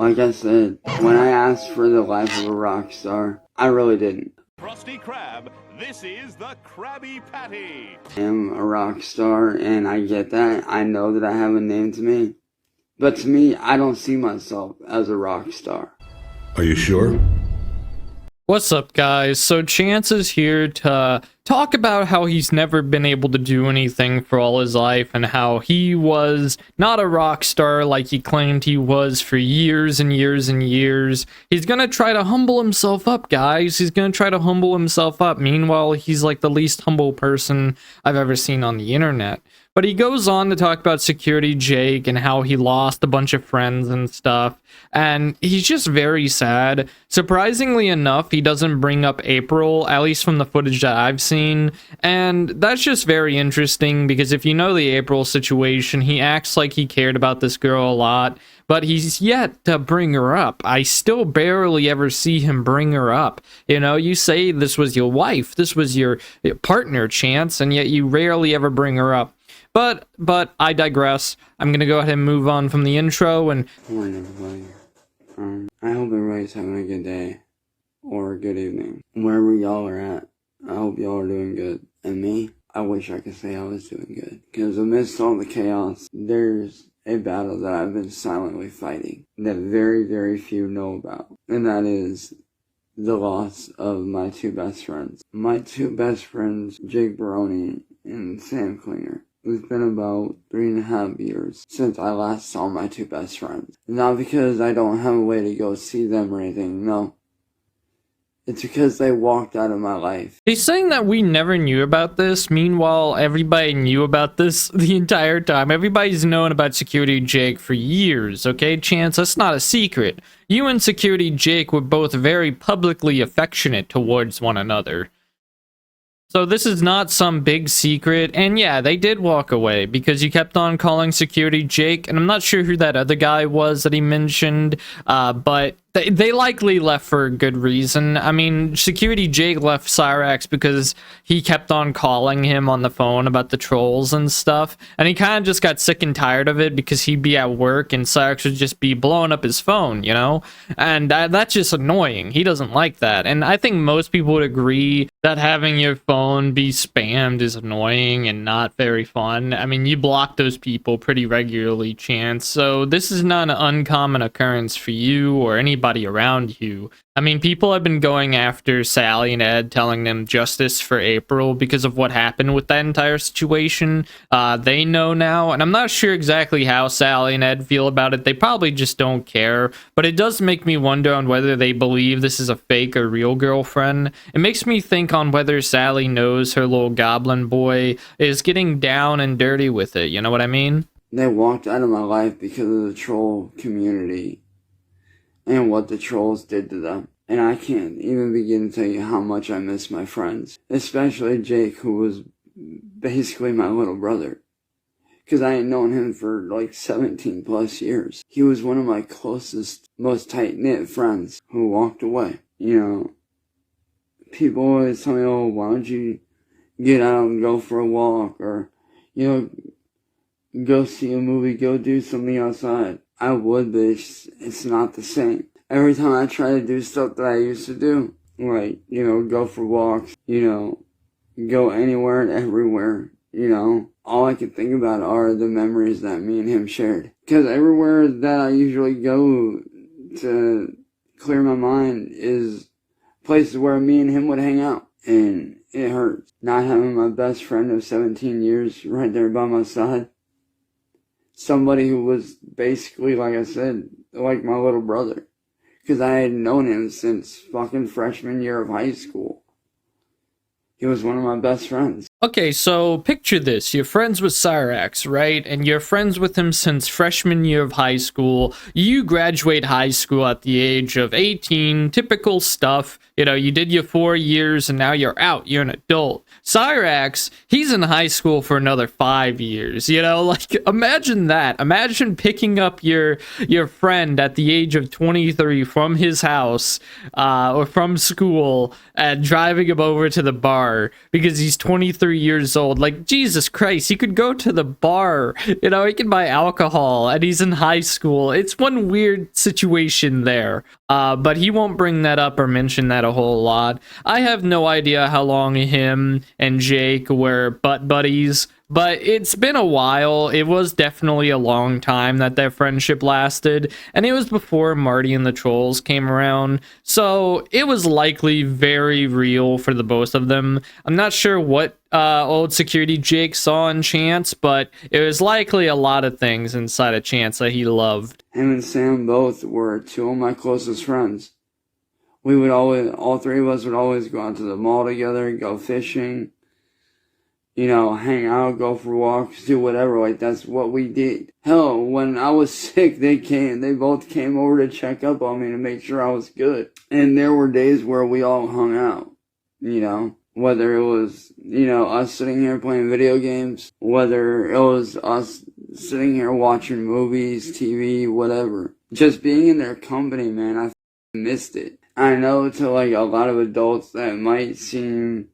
Like I said, when I asked for the life of a rock star, I really didn't. Krusty Krab, this is the Krabby Patty. I am a rock star, and I get that. I know that I have a name to me. But to me, I don't see myself as a rock star. Are you sure? What's up, guys? So Chance is here to talk about how he's never been able to do anything for all his life and how he was not a rock star like he claimed he was for years and years and years. He's gonna try to humble himself up, guys. He's gonna try to humble himself up. Meanwhile, he's like the least humble person I've ever seen on the internet. But he goes on to talk about Security Jake and how he lost a bunch of friends and stuff. And he's just very sad. Surprisingly enough, he doesn't bring up April, at least from the footage that I've seen. And that's just very interesting because if you know the April situation, he acts like he cared about this girl a lot. But he's yet to bring her up. I still barely ever see him bring her up. You know, you say this was your wife, this was your partner, Chance, and yet you rarely ever bring her up. But I digress. I'm gonna go ahead and move on from the intro and... Morning, everybody. I hope everybody's having a good day or a good evening. Wherever y'all are at, I hope y'all are doing good. And me, I wish I could say I was doing good. Because amidst all the chaos, there's a battle that I've been silently fighting that very, very few know about. And that is the loss of my two best friends. My two best friends, Jake Baroni and Sam Klinger. It's been about 3.5 years since I last saw my two best friends. Not because I don't have a way to go see them or anything, no. It's because they walked out of my life. He's saying that we never knew about this. Meanwhile, everybody knew about this the entire time. Everybody's known about Security Jake for years, okay, Chance? That's not a secret. You and Security Jake were both very publicly affectionate towards one another. So this is not some big secret, and yeah, they did walk away because you kept on calling Security Jake, and I'm not sure who that other guy was that he mentioned, but they likely left for a good reason. I mean, Security Jake left Cyraxx because he kept on calling him on the phone about the trolls and stuff, and he kind of just got sick and tired of it because he'd be at work and Cyraxx would just be blowing up his phone, you know? And that's just annoying. He doesn't like that, and I think most people would agree that having your phone be spammed is annoying and not very fun. I mean, you block those people pretty regularly, Chance, so this is not an uncommon occurrence for you or anybody around you. I mean, people have been going after Sally and Ed, telling them justice for April because of what happened with that entire situation. They know now, and I'm not sure exactly how Sally and Ed feel about it. They probably just don't care, but it does make me wonder on whether they believe this is a fake or real girlfriend. It makes me think on whether Sally knows her little goblin boy is getting down and dirty with it, you know what I mean? They walked out of my life because of the troll community and what the trolls did to them. And I can't even begin to tell you how much I miss my friends. Especially Jake, who was basically my little brother. Because I had known him for like 17 plus years. He was one of my closest, most tight-knit friends who walked away. You know, people always tell me, oh, why don't you get out and go for a walk? Or, you know, go see a movie, go do something outside. I would, but it's not the same. Every time I try to do stuff that I used to do, like, you know, go for walks, you know, go anywhere and everywhere, you know, all I can think about are the memories that me and him shared. Because everywhere that I usually go to clear my mind is places where me and him would hang out. And it hurts not having my best friend of 17 years right there by my side. Somebody who was basically, like I said, like my little brother. Because I had known him since fucking freshman year of high school. He was one of my best friends. Okay, so picture this. You're friends with Cyraxx, right? And you're friends with him since freshman year of high school. You graduate high school at the age of 18. Typical stuff. You know, you did your 4 years and now you're out. You're an adult. Cyraxx, he's in high school for another 5 years. You know, like, imagine that. Imagine picking up your friend at the age of 23 from his house or from school and driving him over to the bar because he's 23 23 years old. Like, Jesus Christ, he could go to the bar. You know, he can buy alcohol, and he's in high school. It's one weird situation there. But he won't bring that up or mention that a whole lot. I have no idea how long him and Jake were butt buddies, but it's been a while. It was definitely a long time that their friendship lasted, and it was before Marty and the Trolls came around, so it was likely very real for the both of them. I'm not sure what old security Jake saw in Chance, but it was likely a lot of things inside of Chance that he loved. Him and Sam both were two of my closest friends. We would always, all three of us would always go out to the mall together, go fishing, you know, hang out, go for walks, do whatever. Like, that's what we did. Hell, when I was sick, they both came over to check up on me to make sure I was good. And there were days where we all hung out, you know, whether it was, you know, us sitting here playing video games, whether it was us sitting here watching movies, TV, whatever. Just being in their company, man, I missed it. I know to, like, a lot of adults that might seem,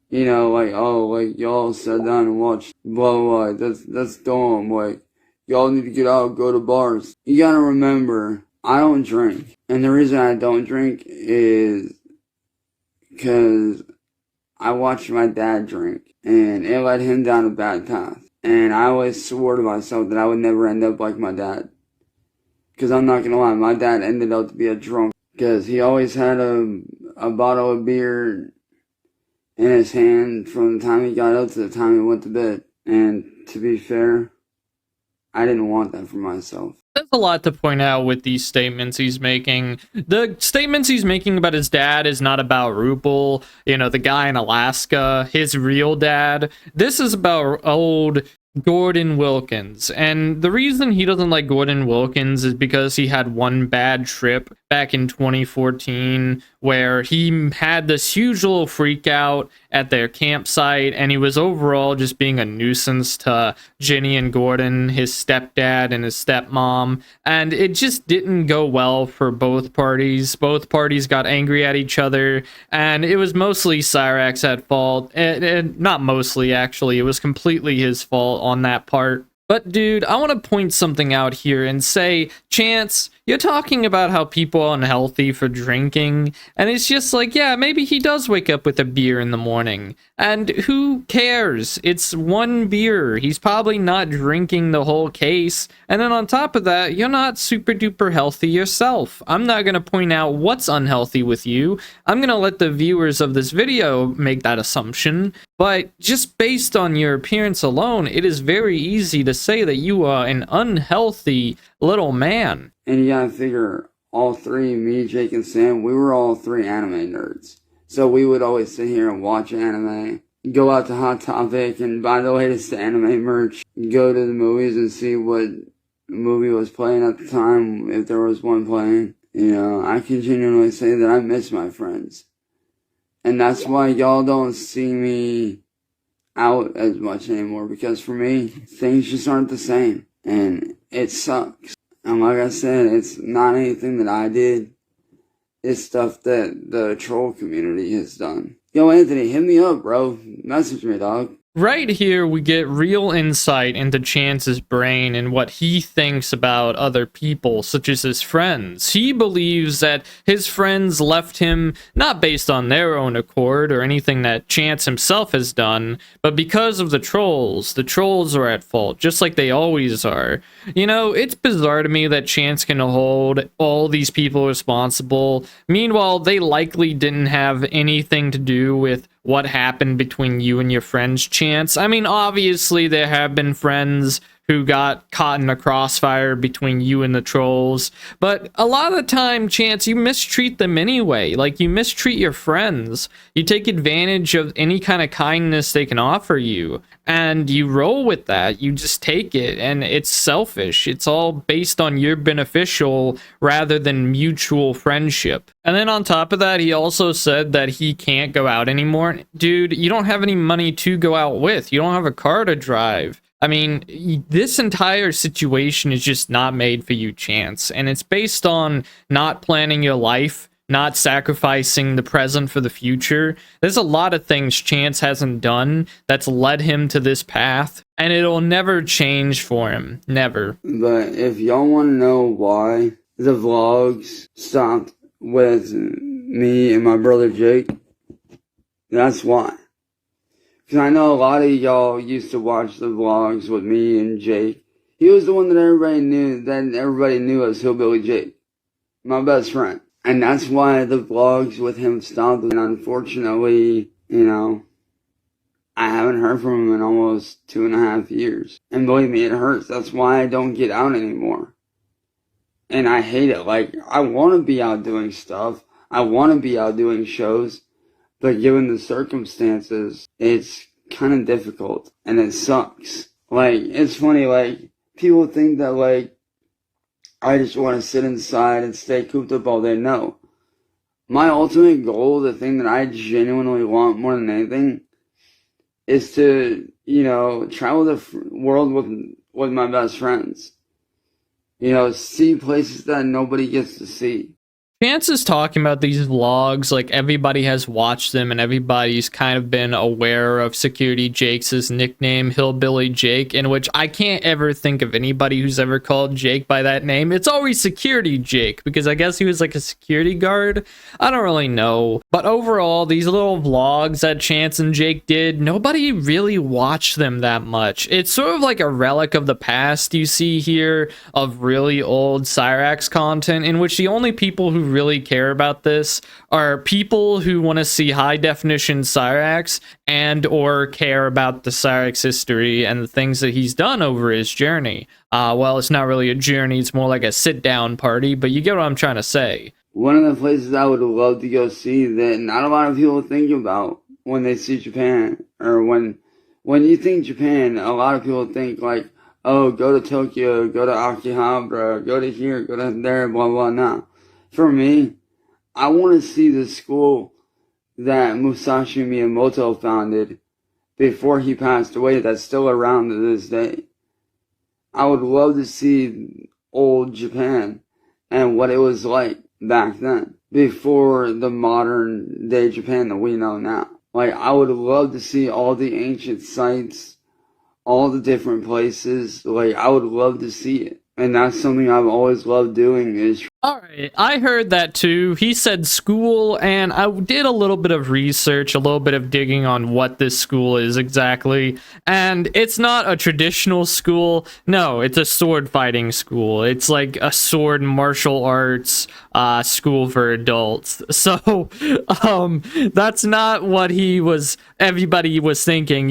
you know, like, oh, like, y'all sat down and watched blah, blah, blah. That's dumb. Like, y'all need to get out, go to bars. You gotta remember, I don't drink. And the reason I don't drink is because I watched my dad drink, and it led him down a bad path. And I always swore to myself that I would never end up like my dad. Because I'm not gonna lie, my dad ended up to be a drunk. Because he always had a bottle of beer in his hand from the time he got up to the time he went to bed. And to be fair, I didn't want that for myself. There's a lot to point out with these statements he's making. The statements he's making about his dad is not about Rupel, you know, the guy in Alaska, his real dad. This is about old Gordon Wilkins. And the reason he doesn't like Gordon Wilkins is because he had one bad trip back in 2014 where he had this huge little freak out at their campsite, and he was overall just being a nuisance to Jenny and Gordon, his stepdad and his stepmom, and it just didn't go well for both parties. Both parties got angry at each other, and it was mostly Cyraxx at fault, and not mostly, actually, it was completely his fault on that part. But dude, I want to point something out here and say, Chance, you're talking about how people are unhealthy for drinking, and it's just like, yeah, maybe he does wake up with a beer in the morning, and who cares? It's one beer. He's probably not drinking the whole case, and then on top of that, you're not super duper healthy yourself. I'm not going to point out what's unhealthy with you. I'm going to let the viewers of this video make that assumption, but just based on your appearance alone, it is very easy to say that you are an unhealthy little man. And you gotta figure, all three, me, Jake, and Sam, we were all three anime nerds. So we would always sit here and watch anime, go out to Hot Topic and buy the latest anime merch, go to the movies and see what movie was playing at the time, if there was one playing. You know, I can genuinely say that I miss my friends. And that's why y'all don't see me out as much anymore, because for me, things just aren't the same. And it sucks. And like I said, it's not anything that I did. It's stuff that the troll community has done. Yo, Anthony, hit me up, bro. Message me, dog. Right here, we get real insight into Chance's brain and what he thinks about other people, such as his friends. He believes that his friends left him not based on their own accord or anything that Chance himself has done, but because of the trolls. The trolls are at fault, just like they always are. You know, it's bizarre to me that Chance can hold all these people responsible. Meanwhile, they likely didn't have anything to do with what happened between you and your friends, Chance. I mean, obviously there have been friends who got caught in a crossfire between you and the trolls, but a lot of the time, Chance, you mistreat them anyway. Like, you mistreat your friends. You take advantage of any kind of kindness they can offer you, and you roll with that. You just take it, and it's selfish. It's all based on your beneficial rather than mutual friendship. And then on top of that, he also said that he can't go out anymore. Dude, you don't have any money to go out with. You don't have a car to drive. I mean, this entire situation is just not made for you, Chance, and it's based on not planning your life not sacrificing the present for the future. There's a lot of things Chance hasn't done that's led him to this path, and it'll never change for him. Never. But if y'all want to know why the vlogs stopped with me and my brother Jake, that's why. Because I know a lot of y'all used to watch the vlogs with me and Jake. He was the one that everybody knew as Hillbilly Jake, my best friend. And that's why the vlogs with him stopped. And unfortunately, I haven't heard from him in almost 2.5 years. And believe me, it hurts. That's why I don't get out anymore. And I hate it. Like, I want to be out doing stuff. I want to be out doing shows. But given the circumstances, it's kind of difficult. And it sucks. Like, it's funny, like, people think that, like, I just want to sit inside and stay cooped up all day. No. My ultimate goal, the thing that I genuinely want more than anything, is to, travel the world with my best friends. See places that nobody gets to see. Chance is talking about these vlogs, like everybody has watched them and everybody's kind of been aware of Security Jake's nickname, Hillbilly Jake, in which I can't ever think of anybody who's ever called Jake by that name. It's always Security Jake, because I guess he was like a security guard. I don't really know. But overall, these little vlogs that Chance and Jake did, nobody really watched them that much. It's sort of like a relic of the past you see here of really old Cyraxx content, in which the only people who really care about this are people who want to see high definition Cyraxx and or care about the Cyraxx history and the things that he's done over his journey. Well, it's not really a journey, it's more like a sit down party, but you get what I'm trying to say. One of the places I would love to go see that not a lot of people think about when they see Japan, or when you think Japan, a lot of people think like, oh, go to Tokyo, go to Akihabara, go to here, go to there, blah, blah, blah. For me, I want to see the school that Musashi Miyamoto founded before he passed away that's still around to this day. I would love to see old Japan and what it was like back then, before the modern day Japan that we know now. Like, I would love to see all the ancient sites, all the different places. Like, I would love to see it. And that's something I've always loved doing is... Alright, I heard that too. He said school, and I did a little bit of research, a little bit of digging on what this school is exactly. And it's not a traditional school. No, it's a sword fighting school. It's like a sword martial arts school for adults. So, that's not what everybody was thinking,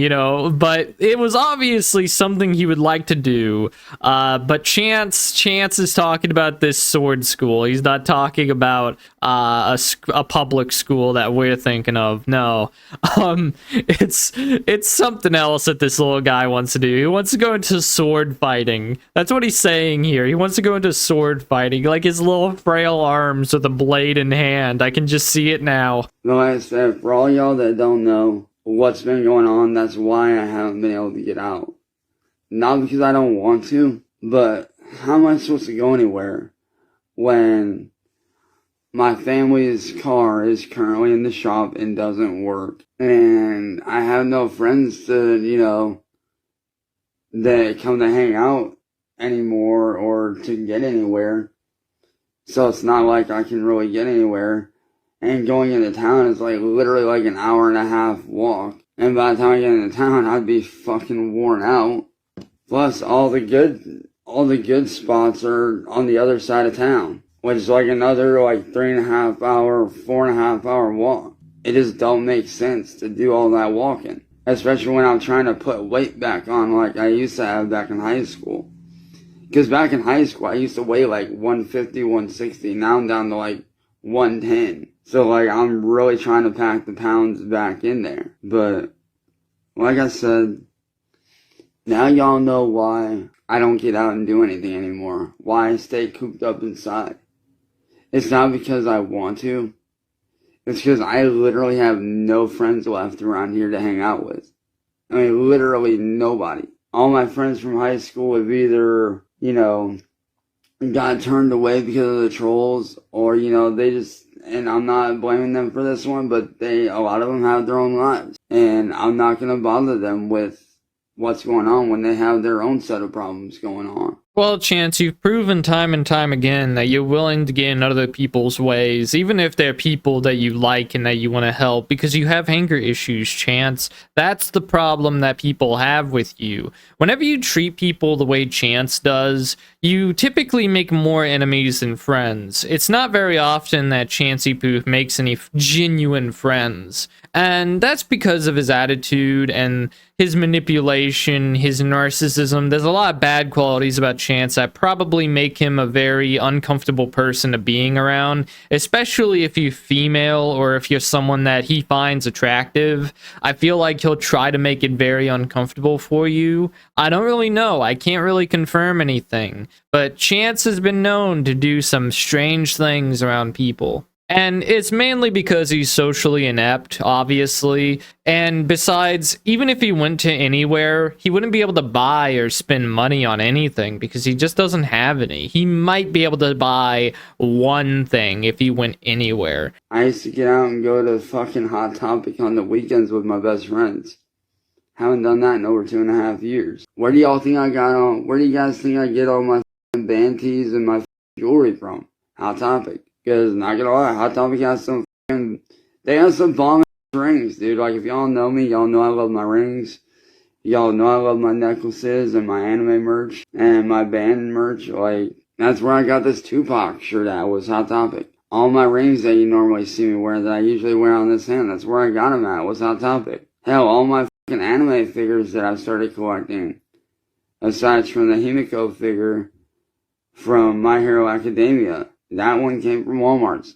but it was obviously something he would like to do. But Chance is talking about this sword school. He's not talking about a public school that we're thinking of. No, it's something else that this little guy wants to do. He wants to go into sword fighting. That's what he's saying here. He wants to go into sword fighting, like his little frail arms with a blade in hand. I can just see it now. Like I said, for all y'all that don't know what's been going on, that's why I haven't been able to get out. Not because I don't want to, but how am I supposed to go anywhere when my family's car is currently in the shop and doesn't work, and I have no friends to, that come to hang out anymore or to get anywhere. So it's not like I can really get anywhere. And going into town is like literally like an 1.5-hour walk. And by the time I get into town, I'd be fucking worn out. Plus, all the good spots are on the other side of town, which is like another like 3.5-hour, 4.5-hour walk. It just don't make sense to do all that walking, especially when I'm trying to put weight back on like I used to have back in high school. Because back in high school, I used to weigh like 150, 160. Now I'm down to like 110. So like I'm really trying to pack the pounds back in there. But like I said, now y'all know why I don't get out and do anything anymore. Why I stay cooped up inside. It's not because I want to. It's because I literally have no friends left around here to hang out with. I mean, literally nobody. All my friends from high school have either, got turned away because of the trolls, or, they just and I'm not blaming them for this one, but a lot of them have their own lives, and I'm not going to bother them with what's going on when they have their own set of problems going on. Well, Chance, you've proven time and time again that you're willing to get in other people's ways, even if they're people that you like and that you want to help, because you have anger issues, Chance. That's the problem that people have with you. Whenever you treat people the way Chance does, you typically make more enemies than friends. It's not very often that Chancey Poof makes any genuine friends. And that's because of his attitude and his manipulation, his narcissism. There's a lot of bad qualities about Chance that probably make him a very uncomfortable person to being around, especially if you're female or if you're someone that he finds attractive. I feel like he'll try to make it very uncomfortable for you. I don't really know. I can't really confirm anything. But Chance has been known to do some strange things around people. And it's mainly because he's socially inept, obviously. And besides, even if he went to anywhere, he wouldn't be able to buy or spend money on anything because he just doesn't have any. He might be able to buy one thing if he went anywhere. I used to get out and go to fucking Hot Topic on the weekends with my best friends. Haven't done that in over 2.5 years. Where do y'all think I got on? Where do you guys think I get all my band tees and my jewelry from? Hot Topic. Because, not gonna lie, Hot Topic has some they have some bomb rings, dude. Like, if y'all know me, y'all know I love my rings. Y'all know I love my necklaces and my anime merch and my band merch. Like, that's where I got this Tupac shirt at, was Hot Topic. All my rings that you normally see me wear, that I usually wear on this hand, that's where I got them at, was Hot Topic. Hell, all my fucking anime figures that I've started collecting, aside from the Himiko figure from My Hero Academia, that one came from Walmart's.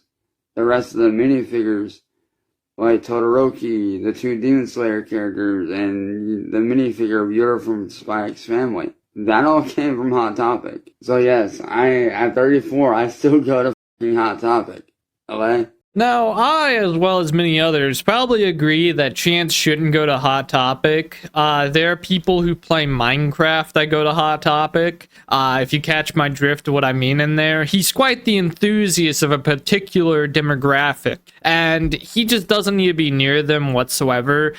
The rest of the minifigures, like Todoroki, the 2 Demon Slayer characters, and the minifigure of Yura from Spy X Family, that all came from Hot Topic. So yes, at 34, I still go to fucking Hot Topic. Okay? Now, I, as well as many others, probably agree that Chance shouldn't go to Hot Topic. There are people who play Minecraft that go to Hot Topic. If you catch my drift, what I mean in there, he's quite the enthusiast of a particular demographic, and he just doesn't need to be near them whatsoever.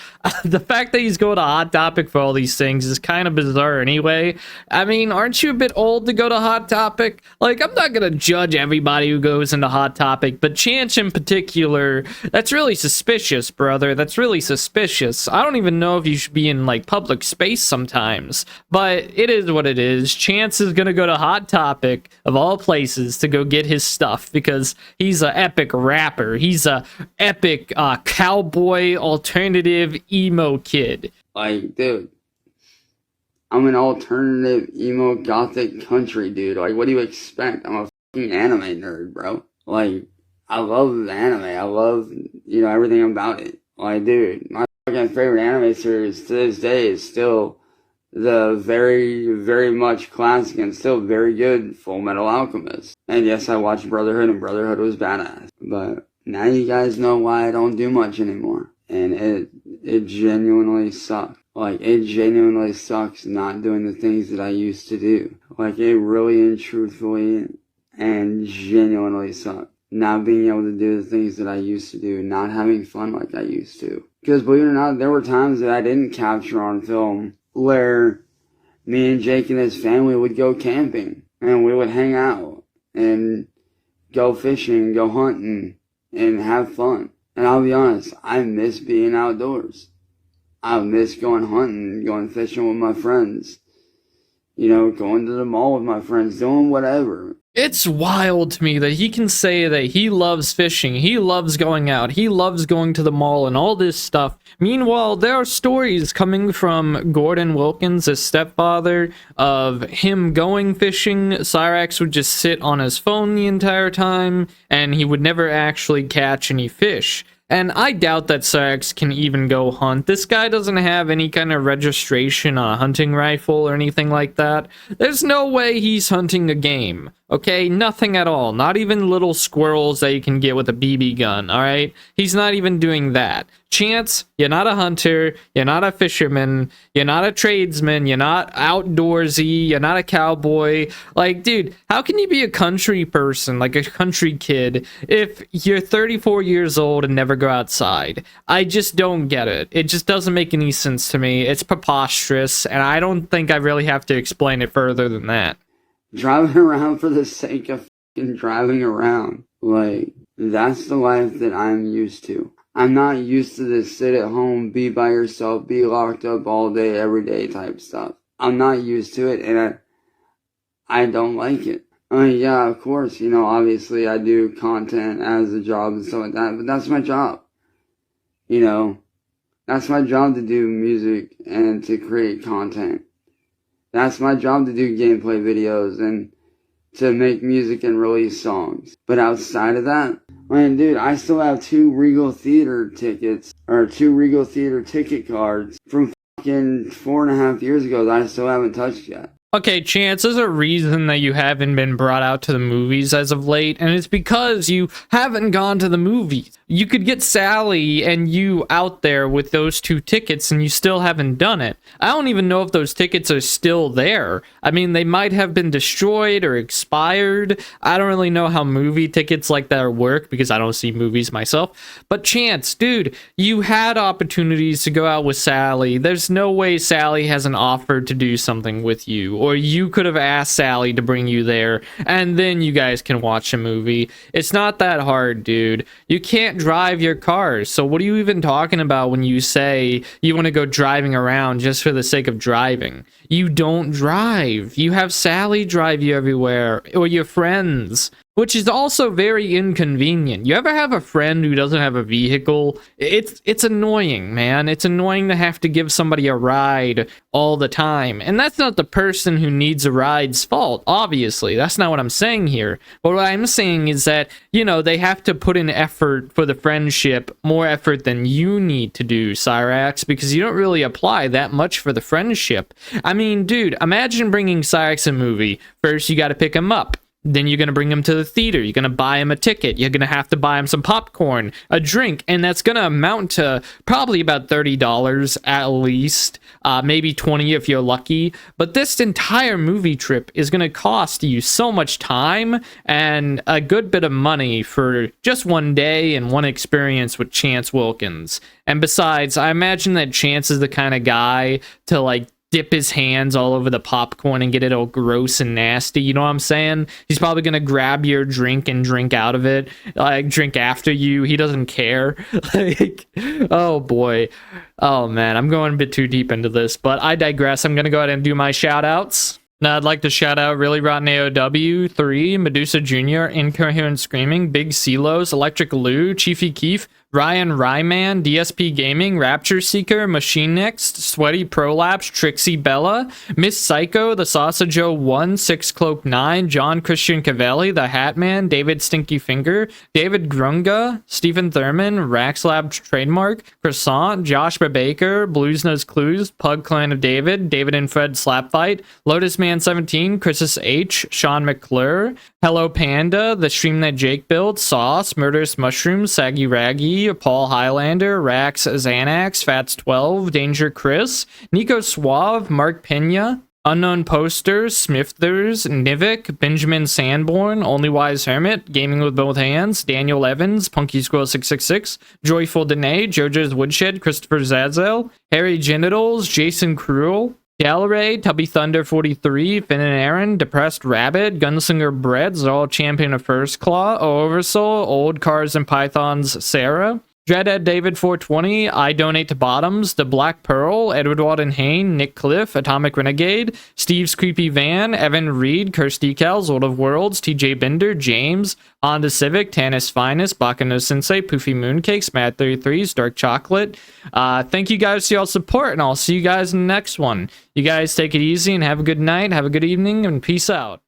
The fact that he's going to Hot Topic for all these things is kind of bizarre anyway. I mean, aren't you a bit old to go to Hot Topic? Like, I'm not gonna judge everybody who goes into Hot Topic, but Chance in particular, that's really suspicious, brother. That's really suspicious. I don't even know if you should be in, like, public space sometimes, but it is what it is. Chance is gonna go to Hot Topic, of all places, to go get his stuff, because he's an epic rapper. He's a epic cowboy alternative emo kid. Like, dude, I'm an alternative emo gothic country dude. Like, what do you expect? I'm a fucking anime nerd, bro. Like, I love anime. I love, everything about it. Like, dude, my fucking favorite anime series to this day is still the very, very much classic and still very good Full Metal Alchemist. And yes, I watched Brotherhood, and Brotherhood was badass. But now you guys know why I don't do much anymore. And it genuinely sucks. Like, it genuinely sucks not doing the things that I used to do. Like, it really and truthfully and genuinely sucks. Not being able to do the things that I used to do, not having fun like I used to. Because believe it or not, there were times that I didn't capture on film where me and Jake and his family would go camping and we would hang out and go fishing, go hunting, and have fun. And I'll be honest, I miss being outdoors. I miss going hunting, going fishing with my friends. Going to the mall with my friends, doing whatever. It's wild to me that he can say that he loves fishing, he loves going out, he loves going to the mall and all this stuff. Meanwhile, there are stories coming from Gordon Wilkins, his stepfather, of him going fishing. Cyraxx would just sit on his phone the entire time, and he would never actually catch any fish. And I doubt that Cyraxx can even go hunt. This guy doesn't have any kind of registration on a hunting rifle or anything like that. There's no way he's hunting a game. Okay, nothing at all. Not even little squirrels that you can get with a BB gun, alright? He's not even doing that. Chance, you're not a hunter, you're not a fisherman, you're not a tradesman, you're not outdoorsy, you're not a cowboy. Like, dude, how can you be a country person, like a country kid, if you're 34 years old and never go outside? I just don't get it. It just doesn't make any sense to me. It's preposterous, and I don't think I really have to explain it further than that. Driving around for the sake of fucking driving around. Like, that's the life that I'm used to. I'm not used to this sit at home, be by yourself, be locked up all day, every day type stuff. I'm not used to it, and I don't like it. I mean, yeah, of course, obviously I do content as a job and stuff like that, but that's my job. That's my job to do music and to create content. That's my job to do gameplay videos and to make music and release songs. But outside of that, man, dude, I still have 2 Regal Theater tickets, or 2 Regal Theater ticket cards from fucking 4.5 years ago that I still haven't touched yet. Okay, Chance, there's a reason that you haven't been brought out to the movies as of late, and it's because you haven't gone to the movies. You could get Sally and you out there with those 2 tickets, and you still haven't done it. I don't even know if those tickets are still there. I mean, they might have been destroyed or expired. I don't really know how movie tickets like that work, because I don't see movies myself. But Chance, dude, you had opportunities to go out with Sally. There's no way Sally hasn't offered to do something with you. Or you could have asked Sally to bring you there, and then you guys can watch a movie. It's not that hard, dude. You can't drive your car, so what are you even talking about when you say you want to go driving around just for the sake of driving? You don't drive. You have Sally drive you everywhere, or your friends. Which is also very inconvenient. You ever have a friend who doesn't have a vehicle? It's annoying, man. It's annoying to have to give somebody a ride all the time. And that's not the person who needs a ride's fault, obviously. That's not what I'm saying here. But what I'm saying is that, they have to put in effort for the friendship, more effort than you need to do, Cyraxx, because you don't really apply that much for the friendship. I mean, dude, imagine bringing Cyraxx a movie. First, you gotta pick him up. Then you're going to bring him to the theater. You're going to buy him a ticket. You're going to have to buy him some popcorn, a drink, and that's going to amount to probably about $30 at least, maybe $20 if you're lucky. But this entire movie trip is going to cost you so much time and a good bit of money for just one day and one experience with Chance Wilkins. And besides, I imagine that Chance is the kind of guy to, dip his hands all over the popcorn and get it all gross and nasty. You know what I'm saying? He's probably gonna grab your drink and drink out of it, drink after you. He doesn't care. Oh boy. Oh man, I'm going a bit too deep into this, but I digress. I'm gonna go ahead and do my shout outs. Now, I'd like to shout out Really Rotten AOW, 3, Medusa Jr., Incoherent Screaming, Big CeeLo's, Electric Lou, Chiefy Keef, Ryan Ryman, DSP Gaming, Rapture Seeker, Machine Next, Sweaty Prolapse, Trixie Bella, Miss Psycho, The Sausage 1, 6 Cloak 9, John Christian Cavelli, The Hatman, David Stinky Finger, David Grunga, Stephen Thurman, Raxlab Trademark, Croissant, Josh Baker, Blues Nose Clues, Pug Clan of David, David and Fred Slapfight, Lotus Man 17, Chris's H, Sean McClure, Hello Panda, The Stream That Jake Built, Sauce, Murderous Mushrooms, Saggy Raggy, Paul Highlander, Rax Xanax, Fats 12, Danger Chris, Nico Suave, Mark Pena, Unknown Posters, Smithers, Nivik, Benjamin Sanborn, Only Wise Hermit, Gaming with Both Hands, Daniel Evans, Punky Squirrel 666, Joyful Danae, JoJo's Woodshed, Christopher Zazel, Harry Genitals, Jason Cruel, Galleray, Tubby Thunder 43, Finn and Aaron, Depressed Rabbit, Gunslinger Bread, Zol Champion of First Claw, Oversoul, Old Cars and Pythons, Sarah, Dreadhead David 420, I Donate to Bottoms, The Black Pearl, Edward Walden Hain, Nick Cliff, Atomic Renegade, Steve's Creepy Van, Evan Reed, Curse Decals, World of Worlds, TJ Bender, James, Honda Civic, Tanis Finest, Bakano Sensei, Poofy Mooncakes, Mad 33s, Dark Chocolate. Thank you guys for y'all's support, and I'll see you guys in the next one. You guys take it easy and have a good night, have a good evening, and peace out.